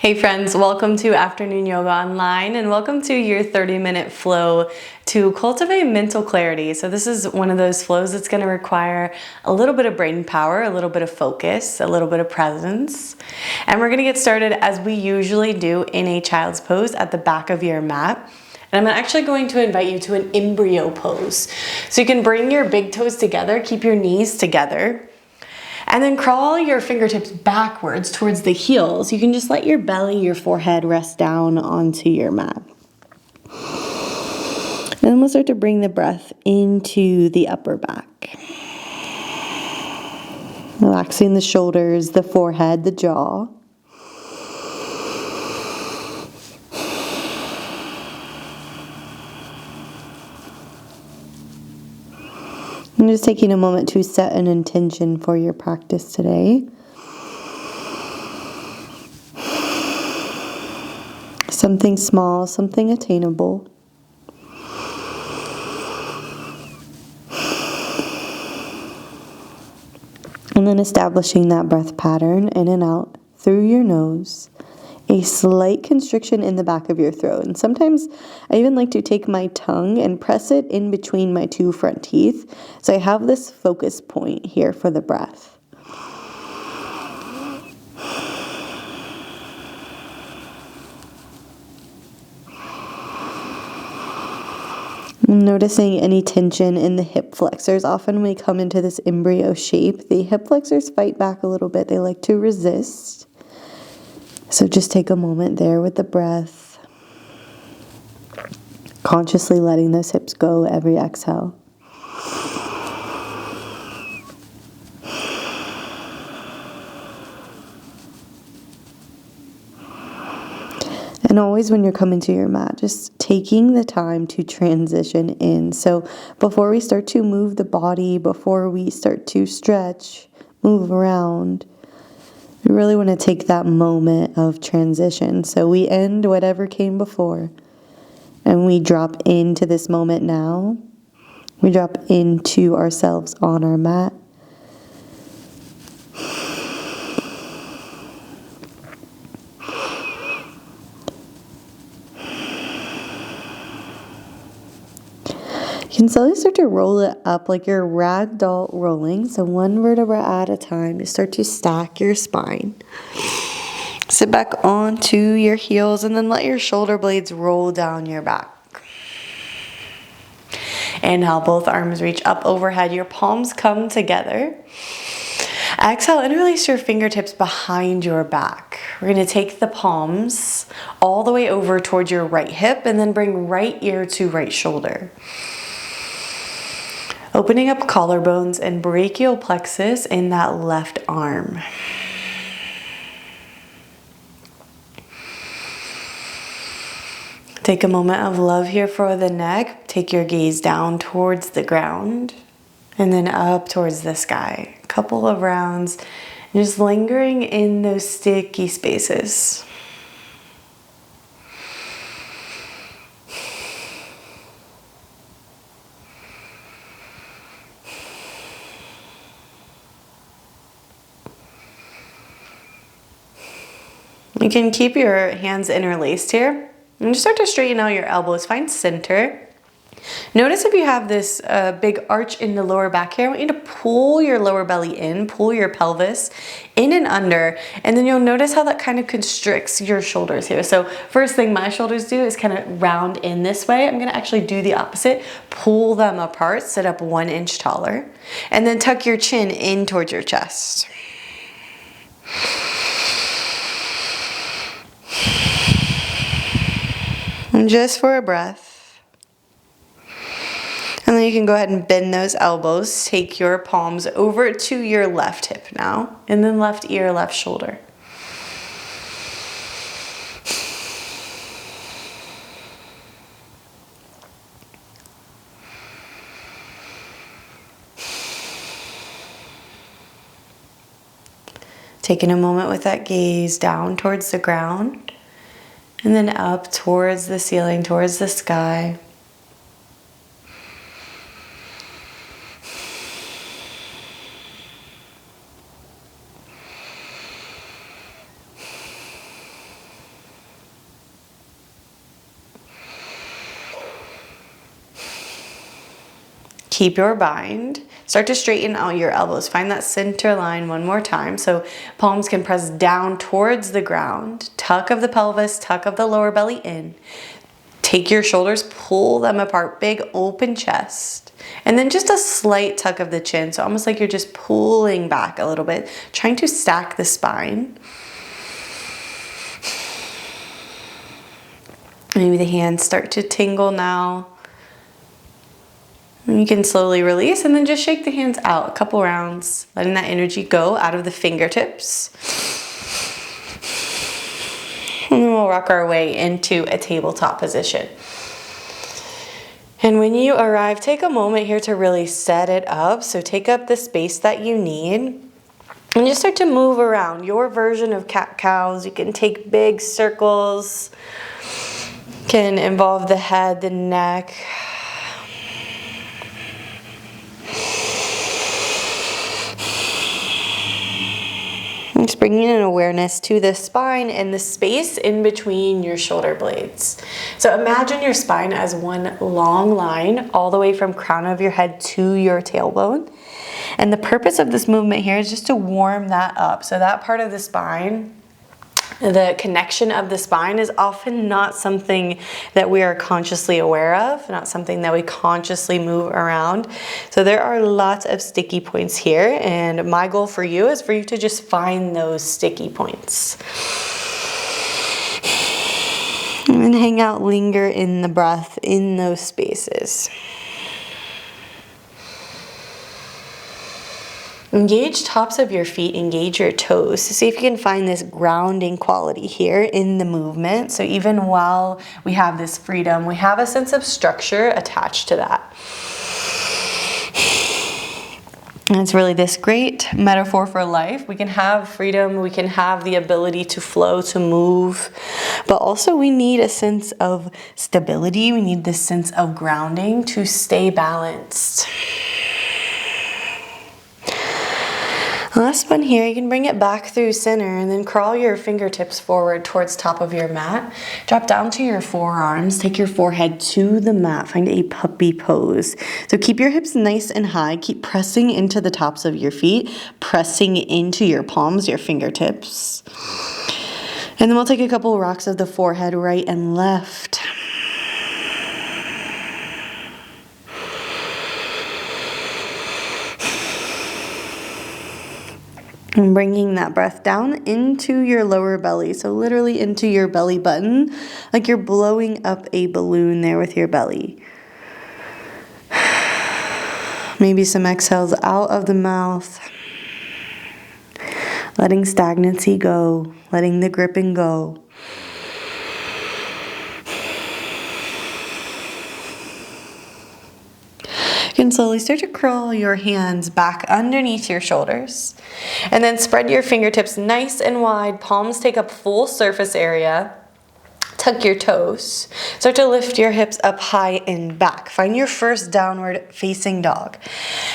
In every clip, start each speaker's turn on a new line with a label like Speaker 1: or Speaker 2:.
Speaker 1: Hey friends, welcome to Afternoon Yoga Online and welcome to your 30-minute flow to cultivate mental clarity. So this is one of those flows that's going to require a little bit of brain power, a little bit of focus, a little bit of presence. And we're going to get started as we usually do in a child's pose at the back of your mat. And I'm actually going to invite you to an embryo pose. So you can bring your big toes together, keep your knees together. And then crawl your fingertips backwards towards the heels. You can just let your belly, your forehead rest down onto your mat. And then we'll start to bring the breath into the upper back. Relaxing the shoulders, the forehead, the jaw. I'm just taking a moment to set an intention for your practice today. Something small, something attainable. And then establishing that breath pattern in and out through your nose. A slight constriction in the back of your throat. And sometimes I even like to take my tongue and press it in between my two front teeth. So I have this focus point here for the breath. Noticing any tension in the hip flexors. Often when we come into this embryo shape, the hip flexors fight back a little bit. They like to resist. So just take a moment there with the breath. Consciously letting those hips go every exhale. And always when you're coming to your mat, just taking the time to transition in. So before we start to move the body, before we start to stretch, move around, we really want to take that moment of transition. So we end whatever came before and we drop into this moment now. We drop into ourselves on our mat. You can slowly start to roll it up like you're ragdoll rolling. So one vertebra at a time. You start to stack your spine. Sit back onto your heels and then let your shoulder blades roll down your back. Inhale, both arms reach up overhead. Your palms come together. Exhale and release your fingertips behind your back. We're going to take the palms all the way over towards your right hip and then bring right ear to right shoulder. Opening up collarbones and brachial plexus in that left arm. Take a moment of love here for the neck. Take your gaze down towards the ground and then up towards the sky. A couple of rounds, just lingering in those sticky spaces. You can keep your hands interlaced here and just start to straighten out your elbows. Find center. Notice if you have this big arch in the lower back here, I want you to pull your lower belly in, pull your pelvis in and under, and then you'll notice how that kind of constricts your shoulders here. So first thing my shoulders do is kind of round in this way. I'm gonna actually do the opposite. Pull them apart, sit up 1 inch taller, and then tuck your chin in towards your chest. And just for a breath. And then you can go ahead and bend those elbows. Take your palms over to your left hip now. And then left ear, left shoulder. Taking a moment with that gaze down towards the ground. And then up towards the ceiling, towards the sky. Keep your bind. Start to straighten out your elbows. Find that center line one more time. So palms can press down towards the ground. Tuck of the pelvis, tuck of the lower belly in. Take your shoulders, pull them apart, big open chest. And then just a slight tuck of the chin. So almost like you're just pulling back a little bit, trying to stack the spine. Maybe the hands start to tingle now. And you can slowly release and then just shake the hands out a couple rounds, letting that energy go out of the fingertips. And then we'll rock our way into a tabletop position. And when you arrive, take a moment here to really set it up. So take up the space that you need. And just start to move around. Your version of cat-cows. You can take big circles. Can involve the head, the neck. Just bringing an awareness to the spine and the space in between your shoulder blades. So imagine your spine as one long line all the way from crown of your head to your tailbone. And the purpose of this movement here is just to warm that up. So that part of the spine, the connection of the spine, is often not something that we are consciously aware of, not something that we consciously move around. So there are lots of sticky points here, and my goal for you is for you to just find those sticky points. And then hang out, linger in the breath in those spaces. Engage tops of your feet, engage your toes. So see if you can find this grounding quality here in the movement. So even while we have this freedom, we have a sense of structure attached to that. And it's really this great metaphor for life. We can have freedom, we can have the ability to flow, to move, but also we need a sense of stability. We need this sense of grounding to stay balanced. Last one here, you can bring it back through center and then crawl your fingertips forward towards top of your mat. Drop down to your forearms, take your forehead to the mat, find a puppy pose. So keep your hips nice and high, keep pressing into the tops of your feet, pressing into your palms, your fingertips. And then we'll take a couple rocks of the forehead, right and left. And bringing that breath down into your lower belly, so literally into your belly button, like you're blowing up a balloon there with your belly. Maybe some exhales out of the mouth, letting stagnancy go, letting the gripping go. You can slowly start to curl your hands back underneath your shoulders. And then spread your fingertips nice and wide. Palms take up full surface area. Tuck your toes. Start to lift your hips up high and back. Find your first downward facing dog.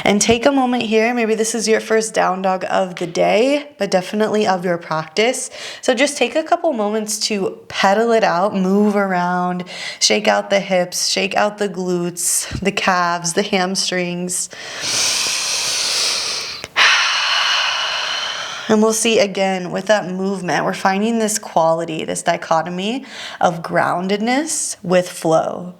Speaker 1: And take a moment here. Maybe this is your first down dog of the day, but definitely of your practice. So just take a couple moments to pedal it out, move around, shake out the hips, shake out the glutes, the calves, the hamstrings. And we'll see again with that movement, we're finding this quality, this dichotomy of groundedness with flow.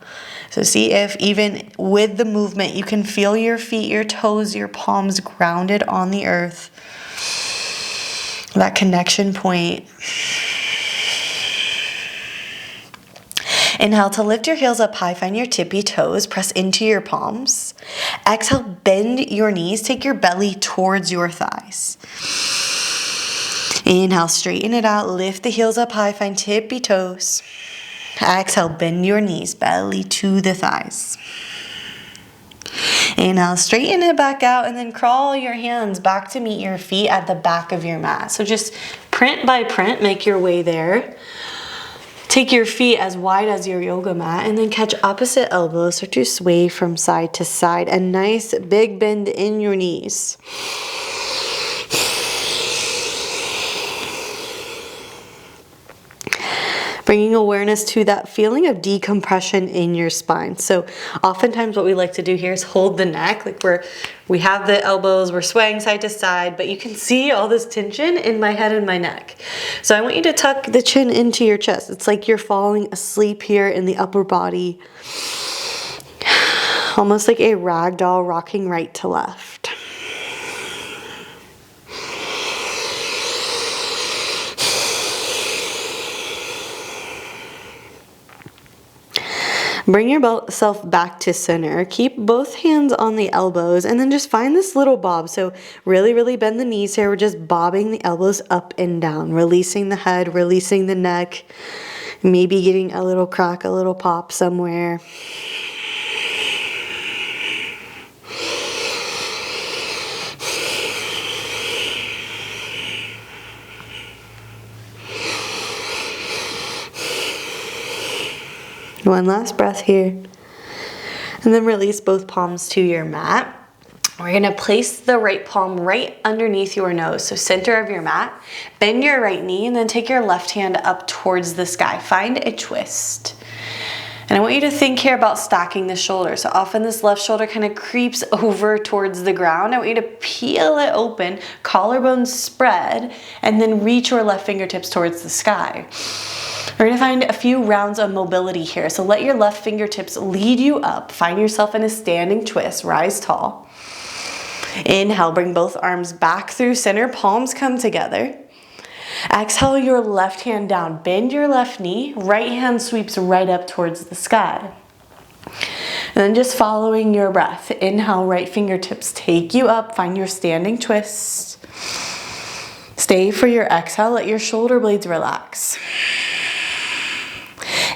Speaker 1: So see if even with the movement, you can feel your feet, your toes, your palms grounded on the earth. That connection point. Inhale to lift your heels up high, find your tippy toes, press into your palms. Exhale, bend your knees, take your belly towards your thighs. Inhale, straighten it out, lift the heels up high, find tippy toes. Exhale, bend your knees, belly to the thighs. Inhale, straighten it back out and then crawl your hands back to meet your feet at the back of your mat. So just print by print, make your way there. Take your feet as wide as your yoga mat and then catch opposite elbows. Start to sway from side to side. A nice big bend in your knees. Bringing awareness to that feeling of decompression in your spine. So oftentimes what we like to do here is hold the neck, like we have the elbows, we're swaying side to side, but you can see all this tension in my head and my neck. So I want you to tuck the chin into your chest. It's like you're falling asleep here in the upper body. Almost like a rag doll rocking right to left. Bring yourself back to center. Keep both hands on the elbows and then just find this little bob. So really, really bend the knees here. We're just bobbing the elbows up and down, releasing the head, releasing the neck, maybe getting a little crack, a little pop somewhere. One last breath here. And then release both palms to your mat. We're gonna place the right palm right underneath your nose, so center of your mat. Bend your right knee and then take your left hand up towards the sky. Find a twist. And I want you to think here about stacking the shoulders. So often this left shoulder kind of creeps over towards the ground. I want you to peel it open, collarbones spread, and then reach your left fingertips towards the sky. We're gonna find a few rounds of mobility here. So let your left fingertips lead you up. Find yourself in a standing twist, rise tall. Inhale, bring both arms back through center, palms come together. Exhale your left hand down, bend your left knee, right hand sweeps right up towards the sky. And then just following your breath, inhale, right fingertips take you up, find your standing twist. Stay for your exhale, let your shoulder blades relax.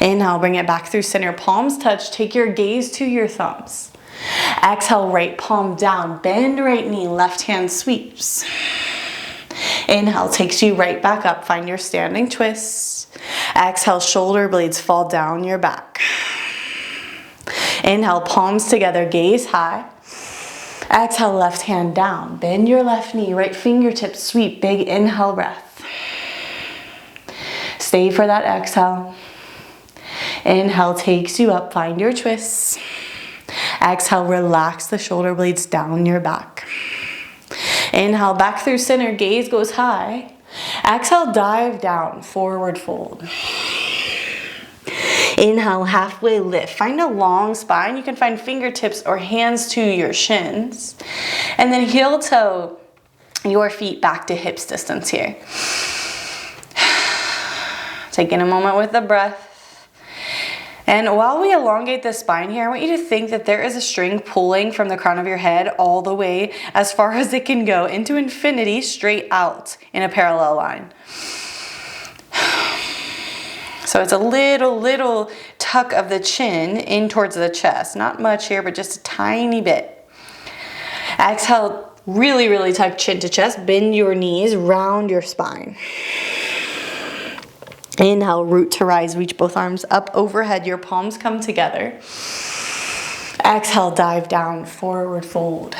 Speaker 1: Inhale, bring it back through center, palms touch, take your gaze to your thumbs. Exhale, right palm down, bend right knee, left hand sweeps. Inhale, takes you right back up, find your standing twist. Exhale, shoulder blades fall down your back. Inhale, palms together, gaze high. Exhale, left hand down, bend your left knee, right fingertips sweep, big inhale breath. Stay for that exhale. Inhale takes you up, find your twists. Exhale, relax the shoulder blades down your back. Inhale, back through center, gaze goes high. Exhale, dive down, forward fold. Inhale, halfway lift. Find a long spine. You can find fingertips or hands to your shins. And then heel toe your feet back to hips distance here. Taking a moment with the breath. And while we elongate the spine here, I want you to think that there is a string pulling from the crown of your head all the way as far as it can go into infinity, straight out in a parallel line. So it's a little tuck of the chin in towards the chest. Not much here, but just a tiny bit. Exhale, really tuck chin to chest. Bend your knees, round your spine. Inhale, root to rise, reach both arms up overhead, your palms come together. Exhale, dive down, forward fold.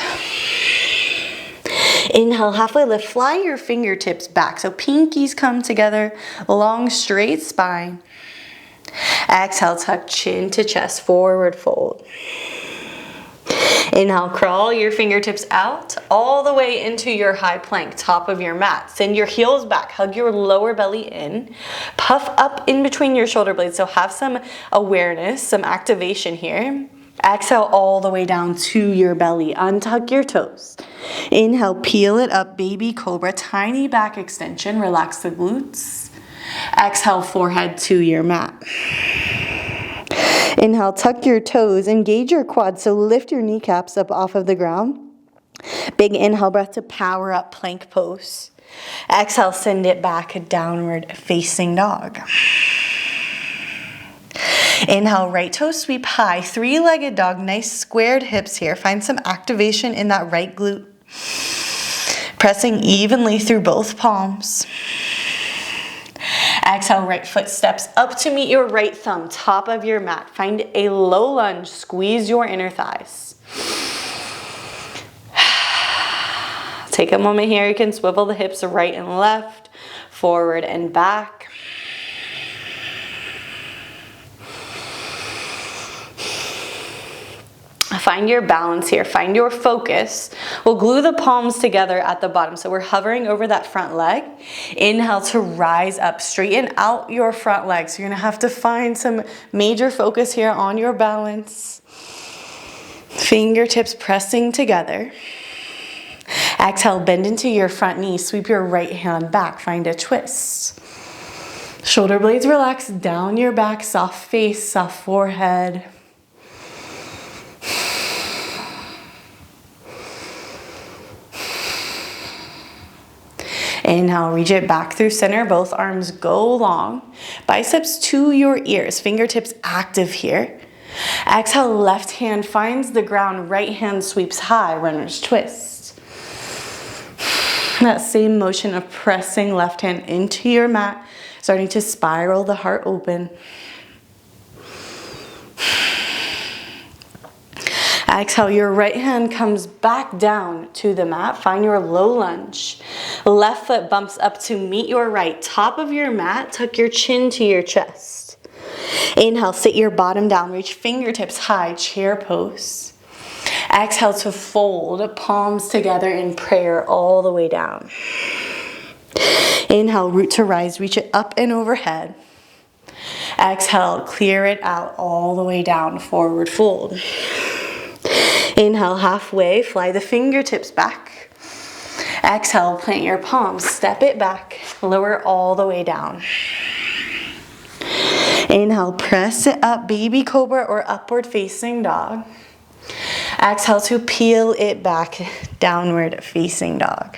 Speaker 1: Inhale, halfway lift, fly your fingertips back. So pinkies come together, long straight spine. Exhale, tuck chin to chest, forward fold. Inhale, crawl your fingertips out all the way into your high plank, top of your mat. Send your heels back, hug your lower belly in, puff up in between your shoulder blades. So have some awareness, some activation here. Exhale all the way down to your belly, untuck your toes. Inhale, peel it up, baby cobra, tiny back extension, relax the glutes. Exhale, forehead to your mat. Inhale, tuck your toes, engage your quads, so lift your kneecaps up off of the ground. Big inhale breath to power up plank pose. Exhale, send it back, downward facing dog. Inhale, right toe sweep high, three-legged dog, nice squared hips here. Find some activation in that right glute. Pressing evenly through both palms. Exhale, right foot steps up to meet your right thumb, top of your mat. Find a low lunge, squeeze your inner thighs. Take a moment here, you can swivel the hips right and left, forward and back. Find your balance here, find your focus. We'll glue the palms together at the bottom. So we're hovering over that front leg. Inhale to rise up, straighten out your front leg. So you're gonna have to find some major focus here on your balance. Fingertips pressing together. Exhale, bend into your front knee, sweep your right hand back, find a twist. Shoulder blades relax down your back, soft face, soft forehead. Inhale, reach it back through center, both arms go long. Biceps to your ears, fingertips active here. Exhale, left hand finds the ground, right hand sweeps high, runner's twist. That same motion of pressing left hand into your mat, starting to spiral the heart open. Exhale, your right hand comes back down to the mat. Find your low lunge. Left foot bumps up to meet your right. Top of your mat, tuck your chin to your chest. Inhale, sit your bottom down. Reach fingertips high, chair pose. Exhale to fold, palms together in prayer all the way down. Inhale, root to rise, reach it up and overhead. Exhale, clear it out all the way down, forward fold. Inhale, halfway, fly the fingertips back. Exhale, plant your palms, step it back, lower all the way down. Inhale, press it up, baby cobra or upward facing dog. Exhale to peel it back, downward facing dog.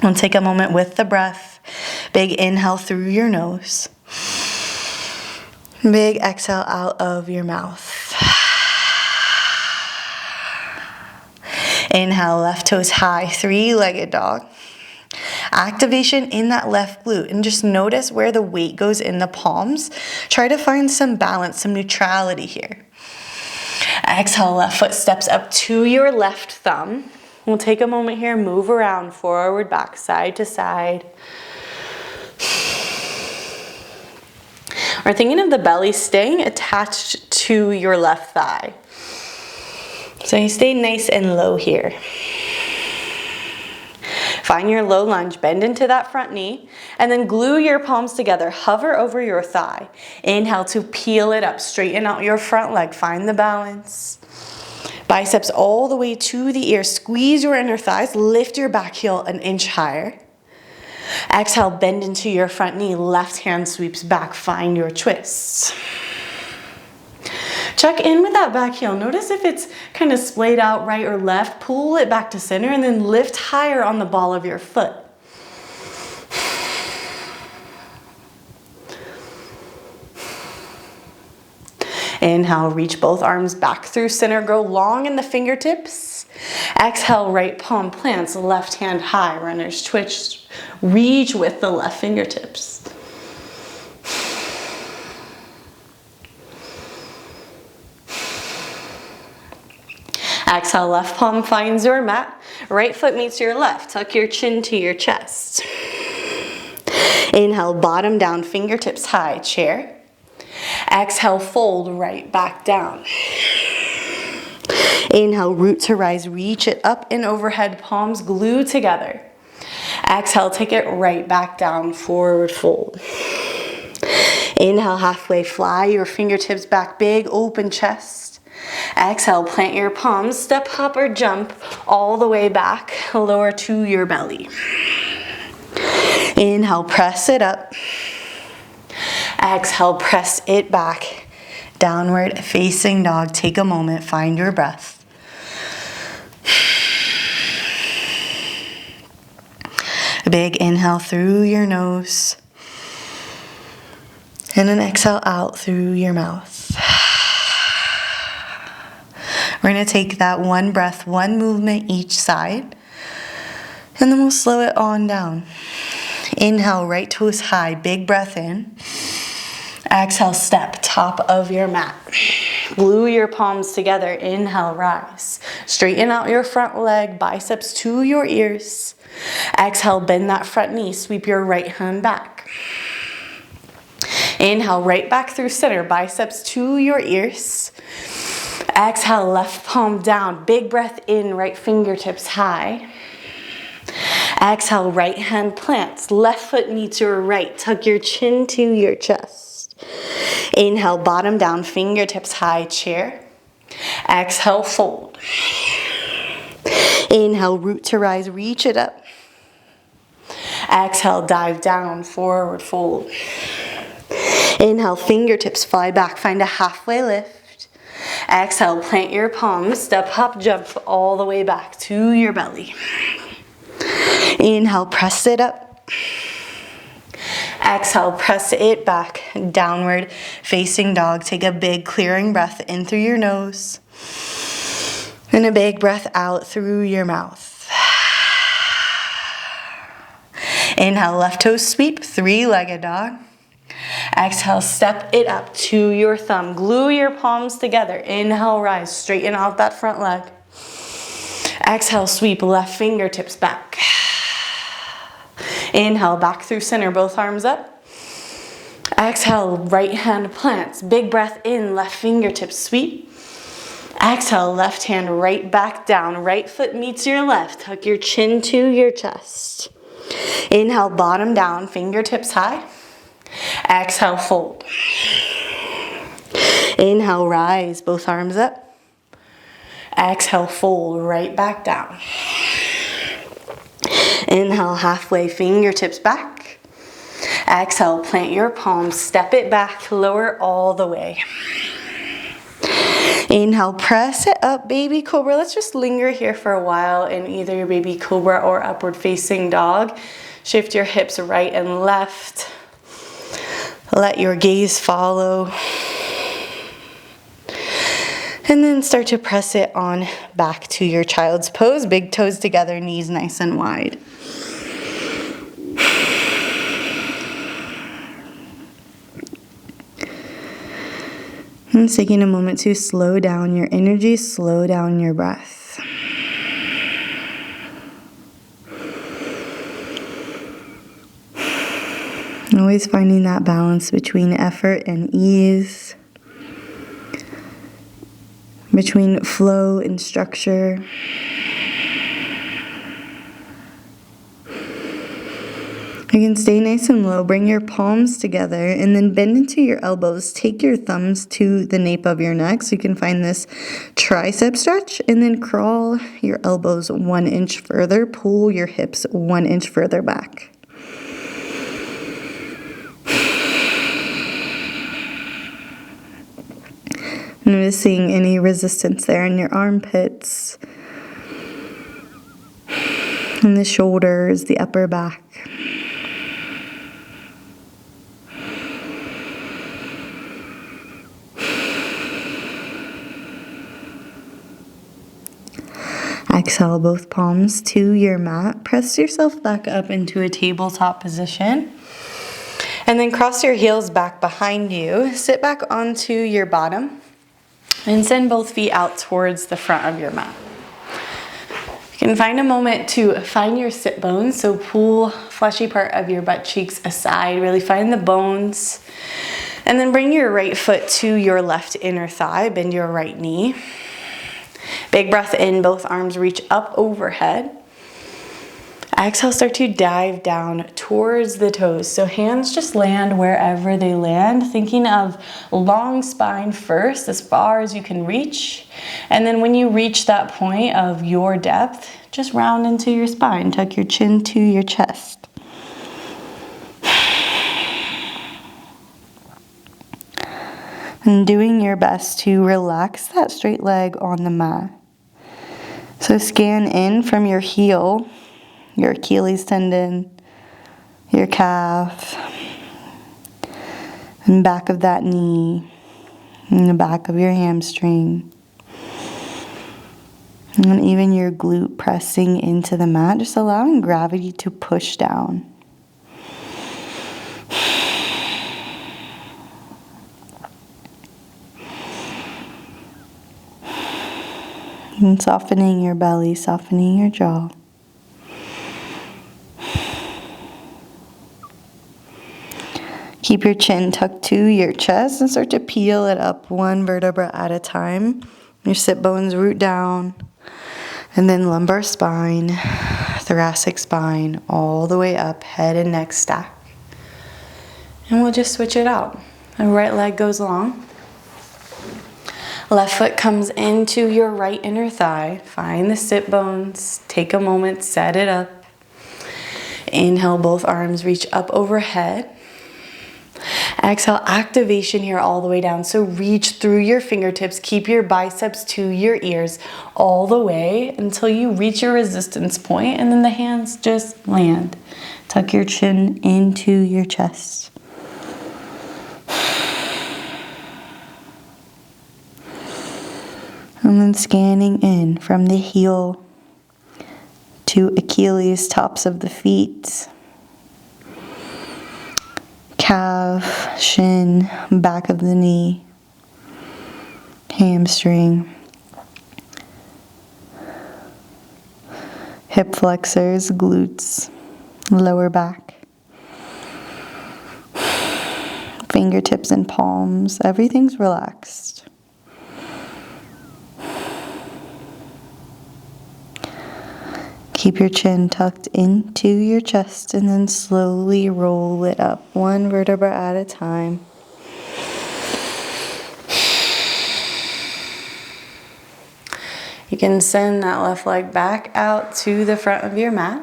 Speaker 1: And take a moment with the breath. Big inhale through your nose. Big exhale out of your mouth. Inhale, left toes high, three-legged dog. Activation in that left glute, and just notice where the weight goes in the palms. Try to find some balance, some neutrality here. Exhale, left foot steps up to your left thumb. We'll take a moment here, move around, forward, back, side to side. We're thinking of the belly staying attached to your left thigh. So you stay nice and low here. Find your low lunge, bend into that front knee, and then glue your palms together, hover over your thigh. Inhale to peel it up, straighten out your front leg, find the balance. Biceps all the way to the ear, squeeze your inner thighs, lift your back heel an inch higher. Exhale, bend into your front knee, left hand sweeps back, find your twists. Check in with that back heel. Notice if it's kind of splayed out right or left, pull it back to center and then lift higher on the ball of your foot. Inhale, reach both arms back through center, go long in the fingertips. Exhale, right palm plants, left hand high, runner's twist. Reach with the left fingertips. Exhale, left palm finds your mat. Right foot meets your left. Tuck your chin to your chest. Inhale, bottom down, fingertips high, chair. Exhale, fold right back down. Inhale, root to rise, reach it up and overhead, palms glued together. Exhale, take it right back down, forward fold. Inhale, halfway, fly your fingertips back, big open chest. Exhale, plant your palms, step, hop, or jump all the way back, lower to your belly. Inhale, press it up. Exhale, press it back, downward facing dog. Take a moment, find your breath. A big inhale through your nose, and an exhale out through your mouth. We're going to take that one breath, one movement each side, and then we'll slow it on down. Inhale, right toes high, big breath in. Exhale, step, top of your mat. Glue your palms together, inhale, rise. Straighten out your front leg, biceps to your ears. Exhale, bend that front knee, sweep your right hand back. Inhale, right back through center, biceps to your ears. Exhale, left palm down. Big breath in, right fingertips high. Exhale, right hand plants. Left foot meets your right. Tuck your chin to your chest. Inhale, bottom down, fingertips high, chair. Exhale, fold. Inhale, root to rise, reach it up. Exhale, dive down, forward fold. Inhale, fingertips fly back, find a halfway lift. Exhale, plant your palms, step, hop, jump all the way back to your belly. Inhale, press it up. Exhale, press it back, downward facing dog. Take a big clearing breath in through your nose. And a big breath out through your mouth. Inhale, left toe sweep, three-legged dog. Exhale, step it up to your thumb. Glue your palms together. Inhale, rise, straighten out that front leg. Exhale, sweep, left fingertips back. Inhale, back through center, both arms up. Exhale, right hand plants. Big breath in, left fingertips sweep. Exhale, left hand right back down. Right foot meets your left. Tuck your chin to your chest. Inhale, bottom down, fingertips high. Exhale, fold. Inhale, rise, both arms up. Exhale, fold, right back down. Inhale, halfway, fingertips back. Exhale, plant your palms, step it back, lower all the way. Inhale, press it up, baby cobra. Let's just linger here for a while in either your baby cobra or upward facing dog. Shift your hips right and left. Let your gaze follow. And then start to press it on back to your child's pose. Big toes together, knees nice and wide. And taking a moment to slow down your energy, slow down your breath. Always finding that balance between effort and ease, between flow and structure. Again, stay nice and low. Bring your palms together and then bend into your elbows. Take your thumbs to the nape of your neck so you can find this tricep stretch, and then crawl your elbows 1 inch further. Pull your hips 1 inch further back. Noticing any resistance there in your armpits, in the shoulders, the upper back. Exhale, both palms to your mat. Press yourself back up into a tabletop position. And then cross your heels back behind you. Sit back onto your bottom. And send both feet out towards the front of your mat. You can find a moment to find your sit bones. So pull fleshy part of your butt cheeks aside. Really find the bones. And then bring your right foot to your left inner thigh. Bend your right knee. Big breath in, both arms reach up overhead. Exhale, start to dive down towards the toes. So hands just land wherever they land, thinking of long spine first, as far as you can reach. And then when you reach that point of your depth, just round into your spine. Tuck your chin to your chest. And doing your best to relax that straight leg on the mat. So scan in from your heel, your Achilles tendon, your calf, and back of that knee, and the back of your hamstring, and even your glute pressing into the mat, just allowing gravity to push down. And softening your belly, softening your jaw. Keep your chin tucked to your chest and start to peel it up one vertebra at a time. Your sit bones root down, and then lumbar spine, thoracic spine, all the way up, head and neck stack. And we'll just switch it out. The right leg goes long. Left foot comes into your right inner thigh. Find the sit bones. Take a moment, set it up. Inhale, both arms reach up overhead. Exhale, activation here all the way down. So reach through your fingertips. Keep your biceps to your ears all the way until you reach your resistance point, and then the hands just land. Tuck your chin into your chest. And then scanning in from the heel to Achilles, tops of the feet, calf, shin, back of the knee, hamstring, hip flexors, glutes, lower back, fingertips and palms, everything's relaxed. Keep your chin tucked into your chest and then slowly roll it up, one vertebra at a time. You can send that left leg back out to the front of your mat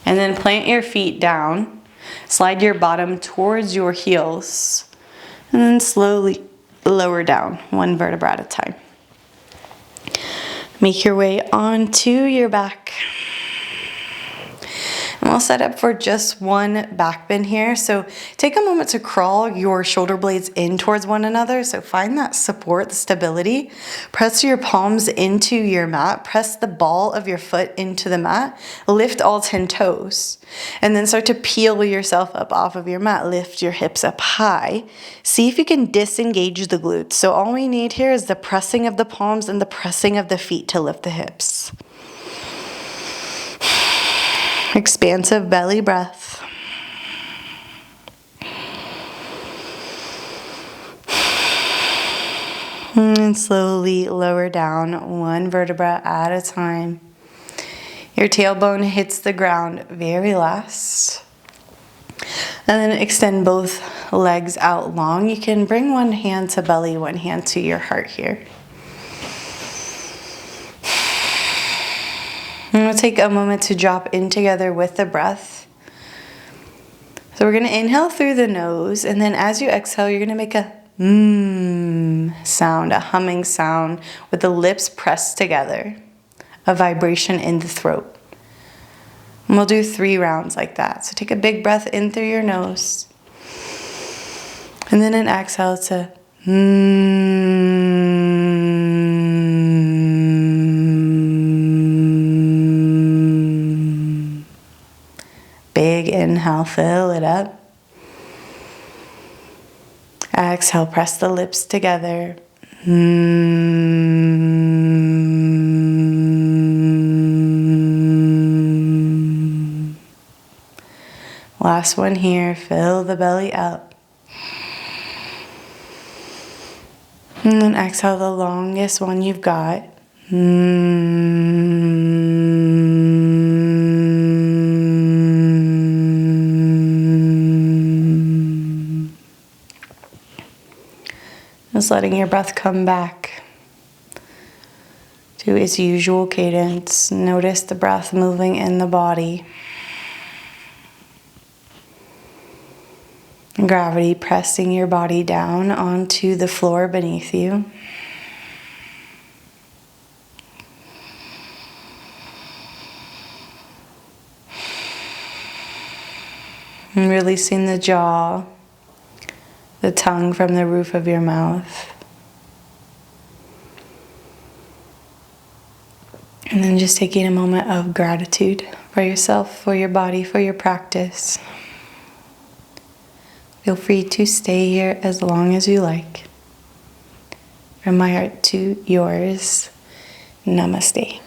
Speaker 1: and then plant your feet down. Slide your bottom towards your heels and then slowly lower down, one vertebra at a time. Make your way onto your back. And we'll set up for just one back bend here. So take a moment to crawl your shoulder blades in towards one another. So find that support, the stability. Press your palms into your mat. Press the ball of your foot into the mat. Lift all 10 toes. And then start to peel yourself up off of your mat. Lift your hips up high. See if you can disengage the glutes. So all we need here is the pressing of the palms and the pressing of the feet to lift the hips. Expansive belly breath. And slowly lower down, one vertebra at a time. Your tailbone hits the ground very last. And then extend both legs out long. You can bring one hand to belly, one hand to your heart here. And we'll take a moment to drop in together with the breath. So we're going to inhale through the nose, and then as you exhale, you're going to make a sound, a humming sound with the lips pressed together, a vibration in the throat. And we'll do 3 rounds like that. So take a big breath in through your nose, and then an exhale to Big inhale, fill it up. Exhale, press the lips together. Last one here, fill the belly up. And then exhale the longest one you've got. Just letting your breath come back to its usual cadence. Notice the breath moving in the body. And gravity pressing your body down onto the floor beneath you. And releasing the jaw, the tongue from the roof of your mouth. And then just taking a moment of gratitude for yourself, for your body, for your practice. Feel free to stay here as long as you like. From my heart to yours, namaste.